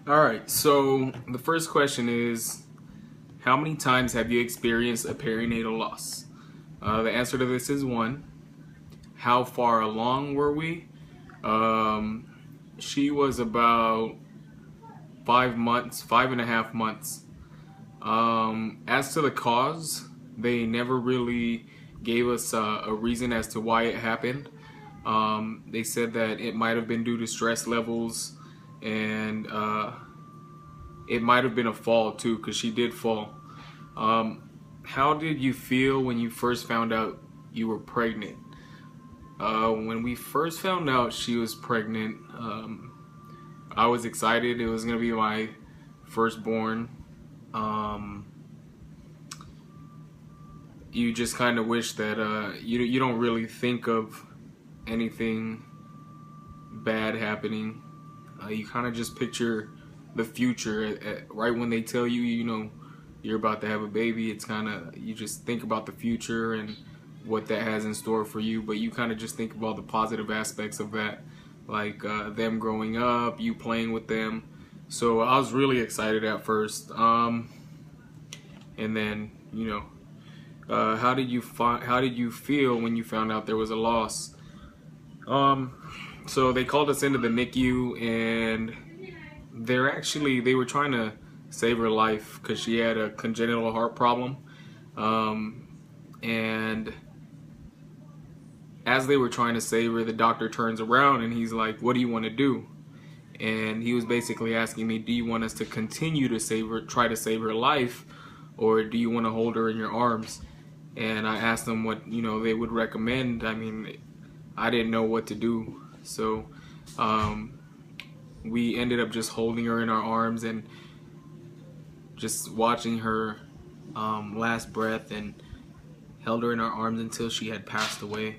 All right, so the first question is, how many times have you experienced a perinatal loss? The answer to this is one. How far along were we? Um, she was about 5 months, 5.5 months. As to the cause, they never really gave us a reason as to why it happened. They said that it might have been due to stress levels, and it might have been a fall too, because she did fall. Um, how did you feel when you first found out you were pregnant? When we first found out she was pregnant, I was excited. It was gonna be my firstborn. Um, you just kind of wish that you don't really think of anything bad happening. You kind of just picture the future right when they tell you, you're about to have a baby. It's kind of, you just think about the future and what that has in store for you, but you kind of just think about the positive aspects of that, like them growing up, you playing with them. So I was really excited at first, and then how did you feel when you found out there was a loss? Um, so they called us into the NICU, and they were trying to save her life because she had a congenital heart problem. Um, and as they were trying to save her, the doctor turns around and he's like, "What do you want to do?" And he was basically asking me, "Do you want us to continue to try to save her life, or do you want to hold her in your arms?" And I asked them what they would recommend. I mean, I didn't know what to do, so um, we ended up just holding her in our arms and just watching her last breath, and held her in our arms until she had passed away.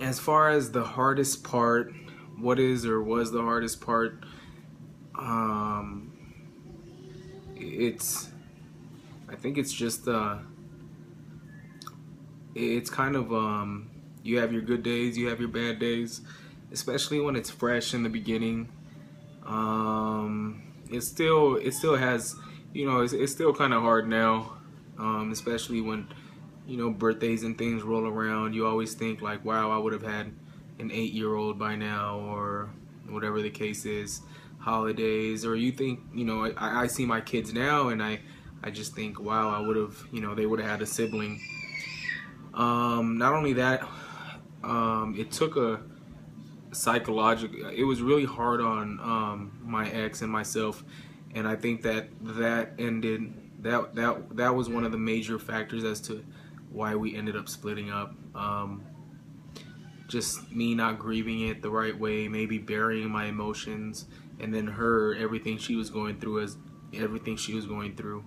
As far as the hardest part, what is or was the hardest part? Um, it's I think it's just it's kind of you have your good days, you have your bad days, especially when it's fresh in the beginning. It still has, it's still kind of hard now, especially when birthdays and things roll around. You always think like, wow, I would have had an 8-year-old by now, or whatever the case is. Holidays, or you think, I see my kids now, and I just think, wow, I would have, they would have had a sibling. Not only that, it took a psychological. It was really hard on my ex and myself, and I think that ended. That was one of the major factors as to why we ended up splitting up. Just me not grieving it the right way, maybe burying my emotions, and then her everything she was going through as everything she was going through.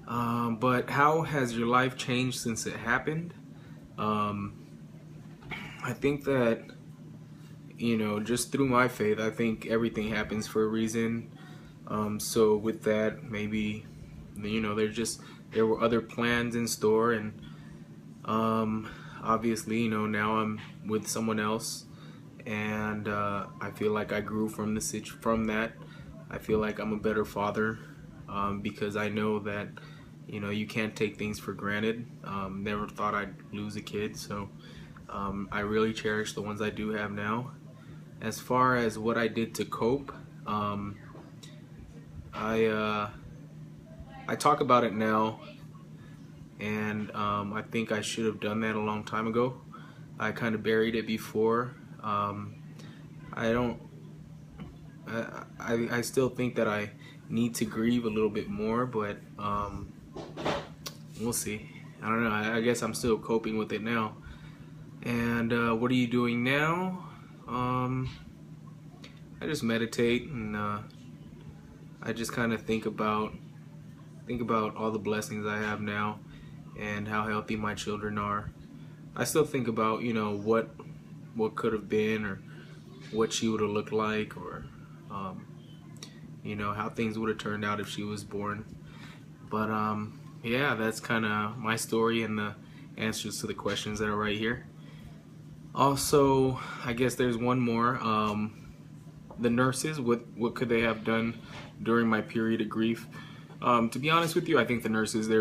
But how has your life changed since it happened? Um, I think that, just through my faith, I think everything happens for a reason. So with that, maybe, there were other plans in store, and obviously, now I'm with someone else, and I feel like I grew from that. I feel like I'm a better father, because I know that you can't take things for granted. Never thought I'd lose a kid, so I really cherish the ones I do have now. As far as what I did to cope, I I talk about it now, and I think I should have done that a long time ago. I kind of buried it before. I don't. I still think that I need to grieve a little bit more, but we'll see. I don't know. I guess I'm still coping with it now. And what are you doing now? I just meditate, and I just kind of think about all the blessings I have now, and how healthy my children are. I still think about what could have been, or what she would have looked like, or um, how things would have turned out if she was born. But yeah, that's kind of my story and the answers to the questions that are right here. Also, I guess there's one more. the nurses, what could they have done during my period of grief? To be honest with you, I think the nurses, they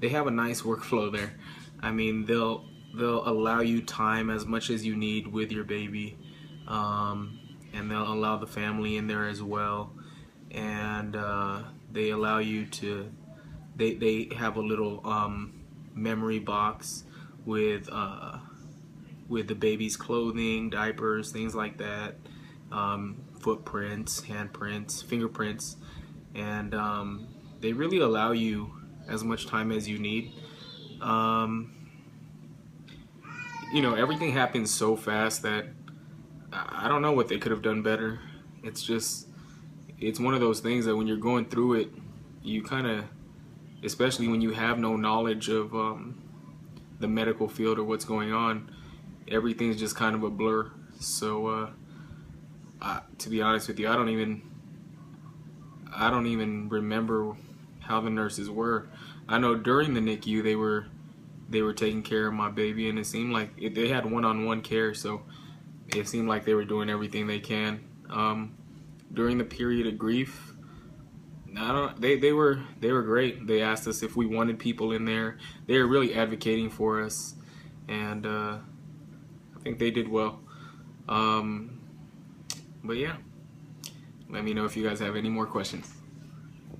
have a nice workflow there. I mean, they'll allow you time as much as you need with your baby, and they'll allow the family in there as well, and they allow you to. They have a little memory box with the baby's clothing, diapers, things like that, footprints, handprints, fingerprints, and they really allow you as much time as you need. Everything happens so fast that I don't know what they could have done better. It's one of those things that when you're going through it, you kind of, especially when you have no knowledge of the medical field or what's going on, everything's just kind of a blur. So to be honest with you, I don't even remember how the nurses were. I know during the NICU they were taking care of my baby, and it seemed like they had one-on-one care, so it seemed like they were doing everything they can. During the period of grief, they were great. They asked us if we wanted people in there. They were really advocating for us, and I think they did well. But yeah, let me know if you guys have any more questions.